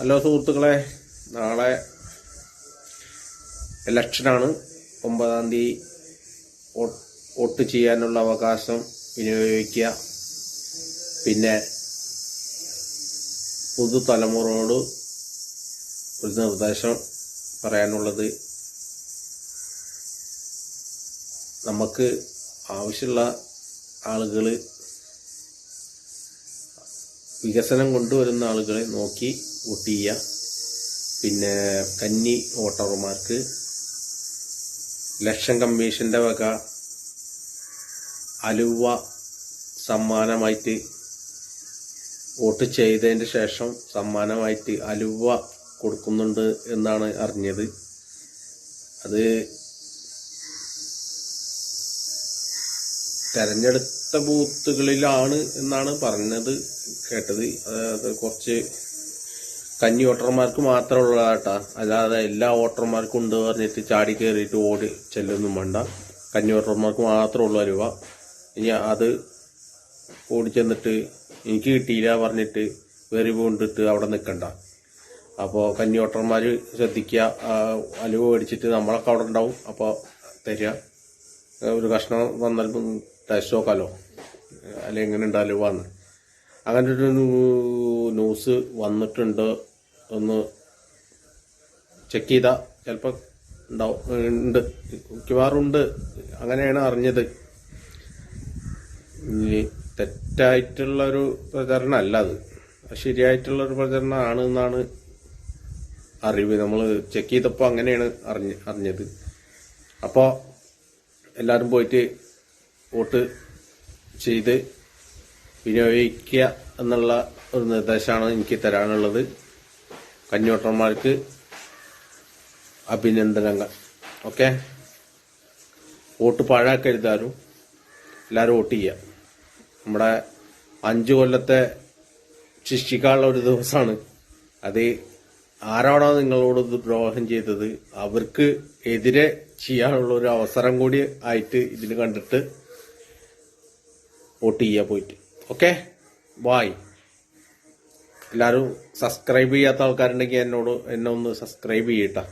Hello സുഹൃത്തുക്കളെ, നാളെ ഇലക്ഷനാണ്. 9-ാം തീയതി വോട്ട് ചെയ്യാനുള്ള അവകാശം വിനിയോഗിക്കുക. പിന്നെ പുതുതലമുറയോട് ഒരു നിർദ്ദേശം പറയാനുള്ളത്, നമുക്ക് ആവശ്യമുള്ള ആളുകൾ, വികസനം കൊണ്ടുവരുന്ന ആളുകളെ നോക്കി വോട്ട് ചെയ്യുക. പിന്നെ കന്നി വോട്ടർമാർക്ക് ഇലക്ഷൻ കമ്മീഷന്റെ വക അലുവ സമ്മാനമായിട്ട്, വോട്ട് ചെയ്തതിന് ശേഷം സമ്മാനമായിട്ട് അലുവ കൊടുക്കുന്നുണ്ട് എന്നാണ് അറിഞ്ഞത്. അത് തെരഞ്ഞെടുത്ത ബൂത്തുകളിലാണ് എന്നാണ് പറഞ്ഞത്, കേട്ടത്. അത് കുറച്ച് കന്നി വോട്ടർമാർക്ക് മാത്രമുള്ളതാട്ടാ, അല്ലാതെ എല്ലാ വോട്ടർമാർക്കും ഉണ്ട് പറഞ്ഞിട്ട് ചാടി കയറിയിട്ട് ഓടി ചെല്ലൊന്നും വേണ്ട. കന്നി വോട്ടർമാർക്ക് മാത്രമുള്ള അലുവ. ഇനി അത് ഓടിച്ചെന്നിട്ട് എനിക്ക് കിട്ടിയില്ല പറഞ്ഞിട്ട് വെറി കൊണ്ടിട്ട് അവിടെ നിൽക്കണ്ട. അപ്പോൾ കന്നി വോട്ടർമാർ ശ്രദ്ധിക്കുക, അലുവ മേടിച്ചിട്ട് നമ്മളൊക്കെ അവിടെ ഉണ്ടാവും. അപ്പോൾ തരിക, ഒരു കഷ്ണം വന്നാൽ ടേസ്റ്റ് നോക്കാമല്ലോ, അല്ലെ എങ്ങനെ ഉണ്ട് അലുവ എന്ന്. അങ്ങനെ ഒരു ന്യൂസ് വന്നിട്ടുണ്ട്, ഒന്ന് ചെക്ക് ചെയ്താൽ ചിലപ്പോൾ ഉണ്ടാവും, ഉണ്ട്, മിക്കവാറും ഉണ്ട്. അങ്ങനെയാണ് അറിഞ്ഞത്. ഇനി തെറ്റായിട്ടുള്ളൊരു പ്രചരണം അല്ല, അത് ശരിയായിട്ടുള്ളൊരു പ്രചരണമാണ് എന്നാണ് അറിവ്. നമ്മൾ ചെക്ക് ചെയ്തപ്പോൾ അങ്ങനെയാണ് അറിഞ്ഞത്. അപ്പോൾ എല്ലാവരും പോയിട്ട് വോട്ട് ചെയ്ത് വിനിയോഗിക്കുക എന്നുള്ള ഒരു നിർദ്ദേശമാണ് എനിക്ക് തരാനുള്ളത്. കന്നി അഭിനന്ദനങ്ങൾ. ഓക്കെ, വോട്ട് പാഴാക്കരുതാരും, എല്ലാവരും വോട്ട് ചെയ്യുക. നമ്മുടെ 5 കൊല്ലത്തെ ശിക്ഷിക്കാനുള്ള ഒരു ദിവസമാണ് അത്. ആരാണോ നിങ്ങളോട് ദ്രോഹം ചെയ്തത് അവർക്ക് എതിരെ ചെയ്യാനുള്ള ഒരു അവസരം കൂടി ആയിട്ട് ഇതിന് കണ്ടിട്ട് വോട്ട് ചെയ്യുക പോയിട്ട്. Okay, bye. എല്ലാവരും സബ്സ്ക്രൈബ് ചെയ്യാത്ത ആൾക്കാരുണ്ടെങ്കിൽ എന്നെ ഒന്ന് സബ്സ്ക്രൈബ് ചെയ്യട്ടാ.